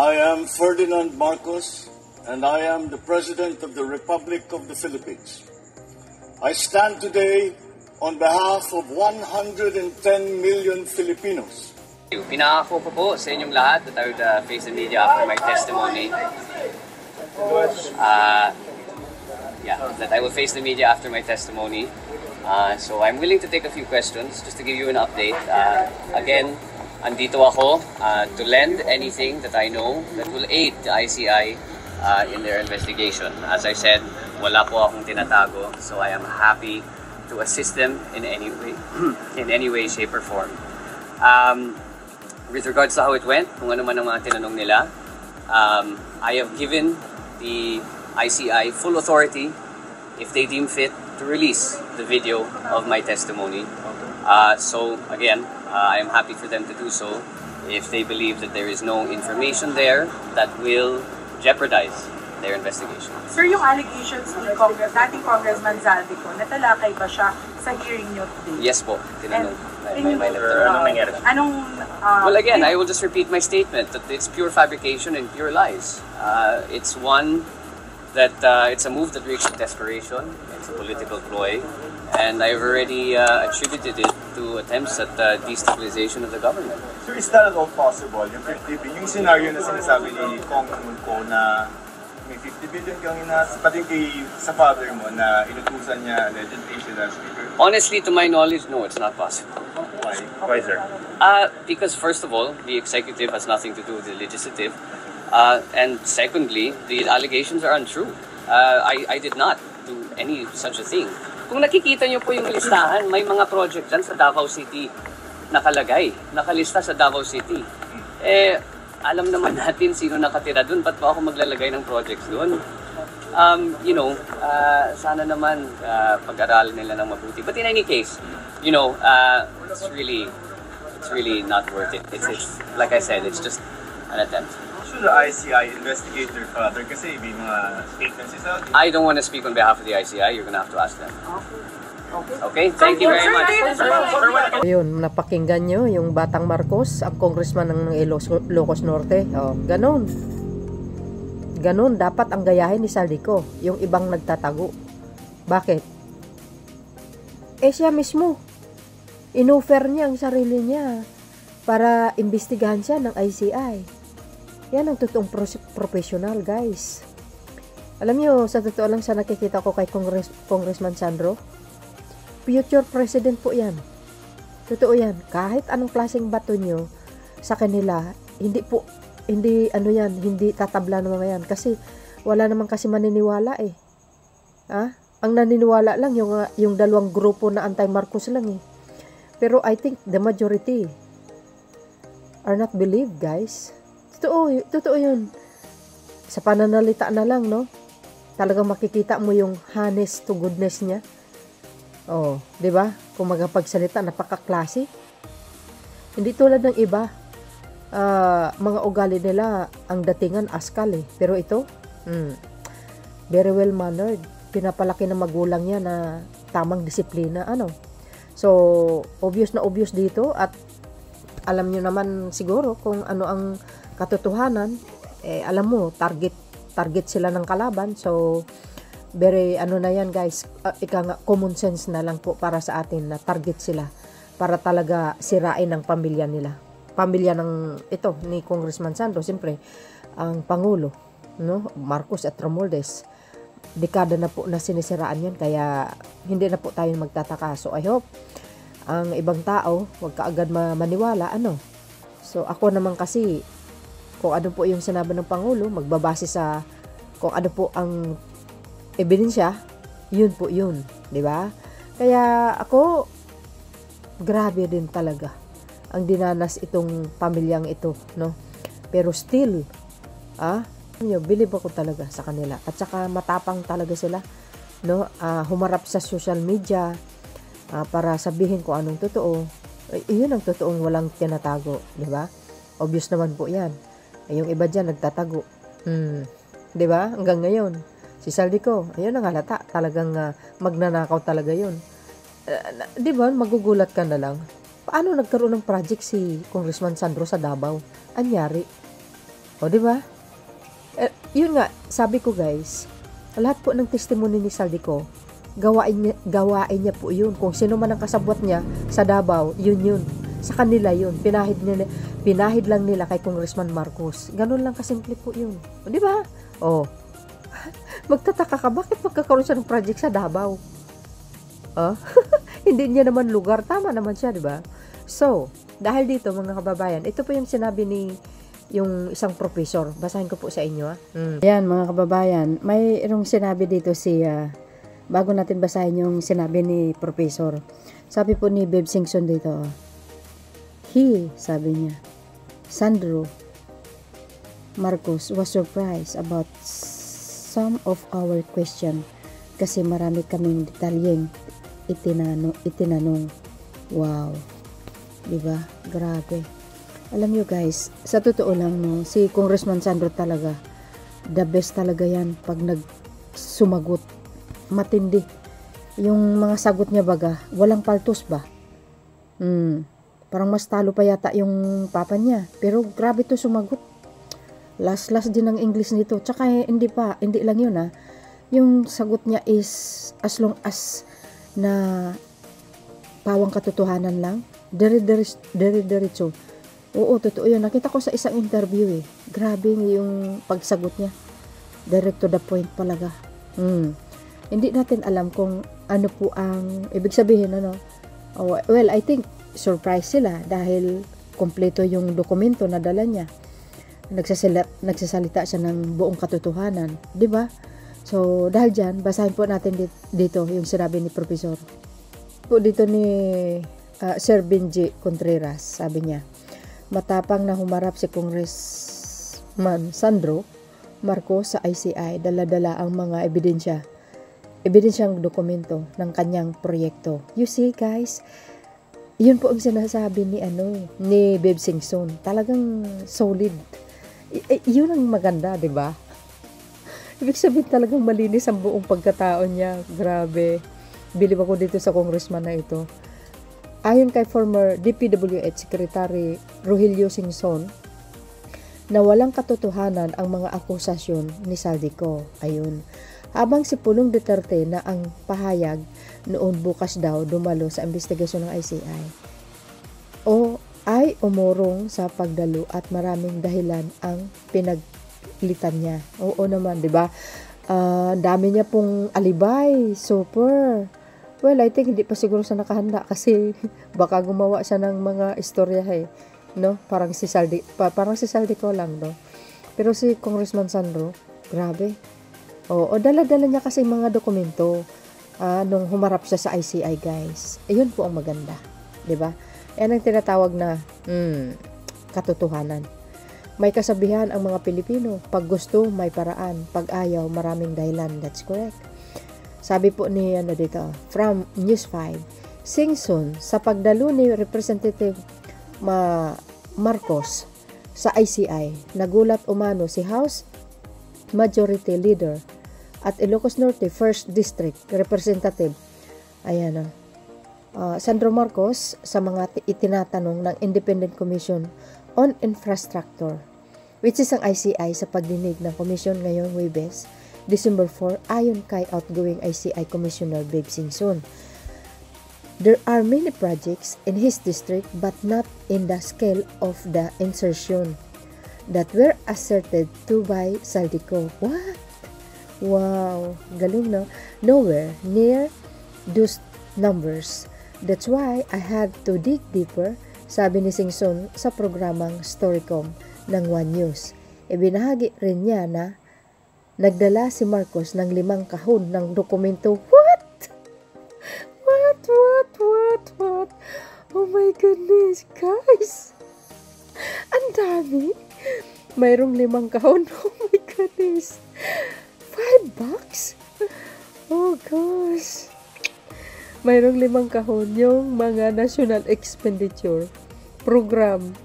I am Ferdinand Marcos, and I am the President of the Republic of the Philippines. I stand today on behalf of 110 million Filipinos. Pinangako ko po sa inyong lahat that I would face the media after my testimony. That I will face the media after my testimony. So I'm willing to take a few questions just to give you an update. Again, andito ako to lend anything that I know that will aid the ICI in their investigation. As I said, wala po akong tinatago, so I am happy to assist them in any way, shape, or form. With regards to how it went, kung ano man ang mga tinanong nila, I have given the ICI full authority if they deem fit to release the video of my testimony. So again, I am happy for them to do so if they believe that there is no information there that will jeopardize their investigation. Sir, yung allegations ni dating Congressman Zaldico, natalakay ba siya sa hearing niyo today? Yes po, tinanong. Well, again, I will just repeat my statement that it's pure fabrication and pure lies. It's one that it's a move that reached desperation. It's a political ploy, and I've already attributed it to attempts at destabilization of the government. Sir, is that at all possible? Yung 50 billion, yung scenario na sinasabi ni Kong Mulco na may 50 billion kang pati sa father mo na inutusan niya allegedly sila speaker? Honestly, to my knowledge, no, it's not possible. Why? Why, sir? Because first of all, the executive has nothing to do with the legislative. And secondly, the allegations are untrue. I did not do any such a thing. Kung nakikita niyo po yung listahan, may mga project dyan sa Davao City nakalagay, nakalista sa Davao City. Alam naman natin sino nakatira doon, ba't pa ako maglalagay ng projects doon? Sana naman pag-aralan nila ng mabuti. But in any case, it's really not worth it. It's like I said, it's just an attempt. Should the ICI investigate their father? Kasi may mga statements isa. I don't want to speak on behalf of the ICI. You're gonna have to ask them. Okay, thank you very much. Ayun, napakinggan nyo yung Batang Marcos, ang congressman ng Ilocos Norte. Oh, ganun. Ganun, dapat ang gayahin ni Zaldico, yung ibang nagtatago. Bakit? Siya mismo, inoffer niya ang sarili niya para imbestigahan siya ng ICI. Yan ang totoong professional, guys. Alam niyo, sa totoo lang sa nakikita ko kay Congressman Sandro, future president po yan. Totoo yan. Kahit anong klaseng bato nyo sa kanila, hindi tatabla ng mga yan. Kasi wala naman kasi maniniwala eh. Ang naniniwala lang yung dalawang grupo na anti-Marcos lang eh. Pero I think the majority are not believed, guys. Totoo yun. Sa pananalita na lang, no? Talagang makikita mo yung honest to goodness niya. Oh, 'di ba? Kung magpagsalita, napaka-klase. Hindi tulad ng iba. Mga ugali nila, ang datingan askal eh. Pero ito, very well mannered. Pinapalaki ng magulang niya na tamang disiplina, So, obvious na obvious dito at alam niyo naman siguro kung ano ang katotohanan, alam mo, target sila ng kalaban. So, very na yan, guys, common sense na lang po para sa atin na target sila para talaga sirain ang pamilya nila. Pamilya ni Congressman Sandro, siyempre, ang Pangulo, no? Marcos at Romualdez. Dekada na po na sinisiraan yan, kaya hindi na po tayo magtataka. So, I hope ang ibang tao, wag kaagad maniwala, So, ako naman kasi, kung ano po yung sinabi ng Pangulo, magbabase sa kung ano po ang ebidensya, yun po yun, di ba? Kaya ako, grabe din talaga ang dinanas itong pamilyang ito, no? Pero still, believe ako talaga sa kanila. At saka matapang talaga sila, no? Humarap sa social media para sabihin kung anong totoo. Yun ang totoong walang tinatago, di ba? Obvious naman po yan. Yung iba dyan nagtatago. Di ba? Hanggang ngayon. Si Zaldico, ayun ang halata. Talagang magnanakaw talaga yun. Di ba? Magugulat ka na lang. Paano nagkaroon ng project si Congressman Sandro sa Davao? Anyari? O, di ba? Yun nga, sabi ko guys, lahat po ng testimony ni Saldico, gawain niya po yun. Kung sino man ang kasabwat niya sa Davao, yun. Sa kanila yun. Pinahid lang nila kay Congressman Marcos. Ganun lang kasimple po yun. O, di ba? O, magtataka ka, bakit magkakaroon siya ng project sa Davao? Hindi niya naman lugar. Tama naman siya, di ba? So, dahil dito mga kababayan, ito po yung sinabi ni yung isang professor. Basahin ko po sa inyo. Yan mga kababayan, mayroong sinabi dito bago natin basahin yung sinabi ni professor. Sabi po ni Beb Singson dito, sabi niya, Sandro Marcos was surprised about some of our question kasi marami kaming detalyeng itinanong. Wow. Diba? Grabe. Alam nyo guys, sa totoo lang no, si Congressman Sandro talaga, the best talaga yan pag nagsumagot. Matindi. Yung mga sagot niya baga, walang paltos ba? Parang mas talo pa yata yung papa niya. Pero grabe to sumagot. Last din ang English nito. Tsaka hindi lang yun Yung sagot niya is as long as na pawang katotohanan lang. Diretso. Oo, totoo yun. Nakita ko sa isang interview Grabe yung pagsagot niya. Direct to the point talaga. Hindi natin alam kung ano po ang ibig sabihin, well, I think surprise sila dahil kompleto yung dokumento na dala niya. Nagsasalita siya ng buong katotohanan. Diba? So, dahil dyan, basahin po natin dito yung sinabi ni Professor. Po dito ni Sir Benji Contreras, sabi niya, matapang na humarap si Congressman Sandro Marcos sa ICI, dala-dala ang mga ebidensyang dokumento ng kanyang proyekto. You see guys, yun po ang sinasabi ni Beb Singson. Talagang solid. Yun ang maganda, di ba? Ibig sabihin talagang malinis ang buong pagkatao niya. Grabe. Bilib ako dito sa congressman na ito. Ayon kay former DPWH Secretary Rogelio Singson, na walang katotohanan ang mga akusasyon ni Saldico. Ayun. Habang si Pulong Duterte na ang pahayag noon bukas daw dumalo sa investigasyon ng ICI. Ay umurong sa pagdalo at maraming dahilan ang pinaglitan niya. Oo naman, di ba? Dami niya pong alibay. Super. Well, I think hindi pa siguro siya nakahanda kasi baka gumawa siya ng mga istorya no? Parang si Saldico lang, no? Pero si Congressman Sandro, grabe. Dala-dala niya kasi mga dokumento nung humarap siya sa ICI, guys. Ayun po ang maganda, 'di ba? Yan ang tinatawag na katotohanan. May kasabihan ang mga Pilipino, pag gusto may paraan, pag ayaw maraming dahilan. That's correct. Sabi po ni dito, from News 5, Singson sa pagdalo ni Representative Marcos sa ICI, nagulat umano si House Majority Leader at Ilocos Norte 1st District Representative Sandro Marcos sa mga itinatanong ng Independent Commission on Infrastructure, which is ang ICI sa pagdinig ng komisyon ngayong Huwebes, December 4, ayon kay outgoing ICI Commissioner Beb Singson. There are many projects in his district but not in the scale of the insertion that were asserted to by Saldico. What? Wow, galing no? Nowhere near those numbers. That's why I had to dig deeper, sabi ni Singson sa programang Storycom ng One News. Ibinahagi rin niya na nagdala si Marcos ng 5 kahon ng dokumento. What? Oh my goodness, guys! Ang dami! Mayroong 5 kahon. Oh my goodness! $5? Oh gosh! Mayroong 5 kahon yung mga national expenditure, program,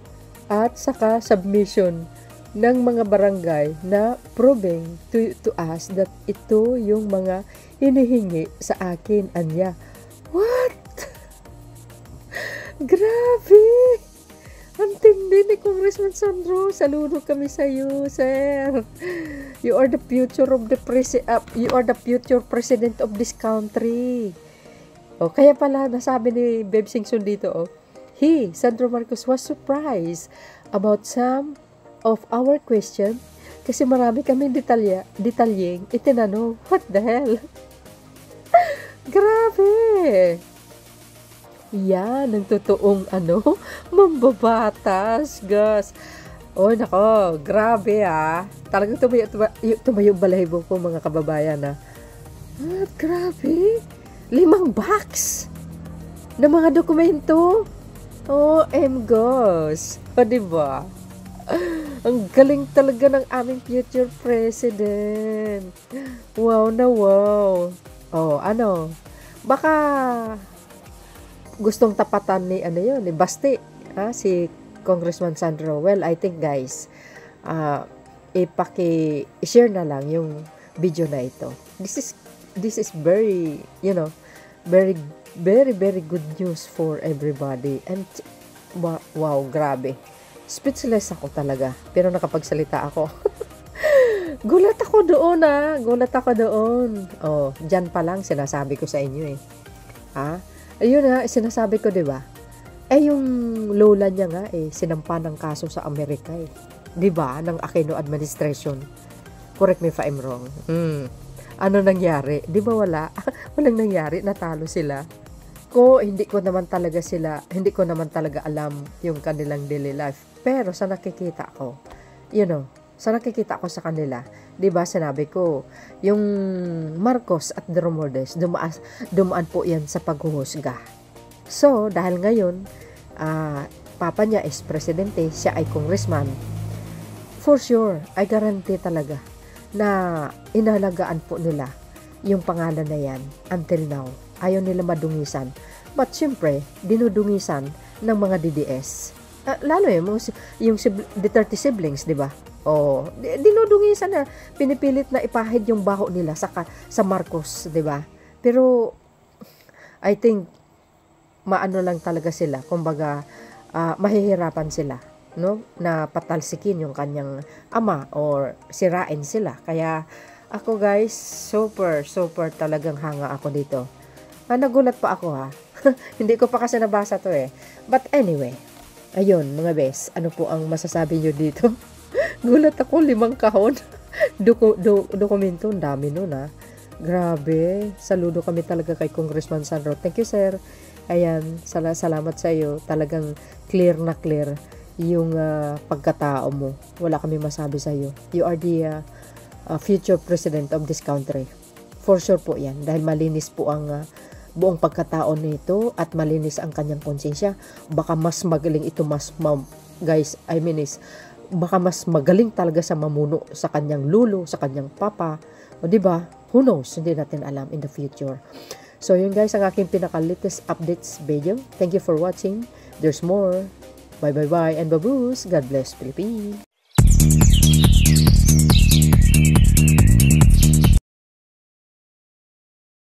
at saka submission ng mga barangay na proving to us that ito yung mga hinihingi sa akin, anya. What? Grabe! Ang tindi! sabi ni Congressman Sandro, saludo kami sa iyo, sir. You are the future of the you are the future president of this country. O, kaya pala nasabi ni Beb Singson dito, he, Sandro Marcos, was surprised about some of our question kasi marami kami detalyeng itinanong. What the hell? Grabe! Yan, ang totoong mambabatas, gas. Oh, nako, grabe Talagang tumayo balahibo po mga kababayan grabe. 5 box na mga dokumento. OM O, diba? Ang galing talaga ng aming future president. Wow na wow. Baka gustong tapatan ni ni Basti, si Congressman Sandro. Well, I think guys, i-share na lang yung video na ito. This is very, very, very, very good news for everybody. And wow, grabe. Speechless ako talaga, pero nakapagsalita ako. Gulat ako doon dyan pa lang sinasabi ko sa inyo ayun sinasabi ko, diba? Yung lola niya nga sinampa ng kaso sa Amerika diba? Ng Aquino administration. Correct me if I'm wrong. Ano nangyari? Diba walang nangyari, natalo sila. Hindi ko naman talaga alam yung kanilang daily life. Pero sa nakikita ko, sa kanila, diba sinabi ko, yung Marcos at the Romualdez, dumaan po yan sa paghuhusga. So, dahil ngayon, papa niya is presidente, siya ay congressman, for sure, I guarantee talaga na inalagaan po nila yung pangalan na yan until now. Ayaw nila madungisan. But syempre, dinudungisan ng mga DDS. Lalo yung the 30 siblings, di ba? Dinudungisan na, pinipilit na ipahid yung baho nila sa Marcos, di ba? Pero, I think, maano lang talaga sila. Kumbaga, mahihirapan sila, no? Na patalsikin yung kanyang ama or sirain sila. Kaya, ako guys, super talagang hanga ako dito. Nagulat pa ako Hindi ko pa kasi nabasa to But anyway, ayun mga bes, ano po ang masasabi nyo dito? Gulat ako, 5 kahon. Dokumento, ang dami nun Grabe, saludo kami talaga kay Congressman Sandro. Thank you sir. Ayan, salamat sa iyo. Talagang clear na clear yung pagkatao mo. Wala kami masabi sa iyo. You are the future president of this country. For sure po yan. Dahil malinis po ang buong pagkatao nito at malinis ang kanyang konsensya. Baka mas magaling ito, guys, baka mas magaling talaga sa mamuno sa kanyang lulo, sa kanyang papa. O diba? Who knows? Hindi natin alam in the future. So yun guys, ang aking pinaka-latest updates video. Thank you for watching. There's more. Bye and baboos. God bless Philippines.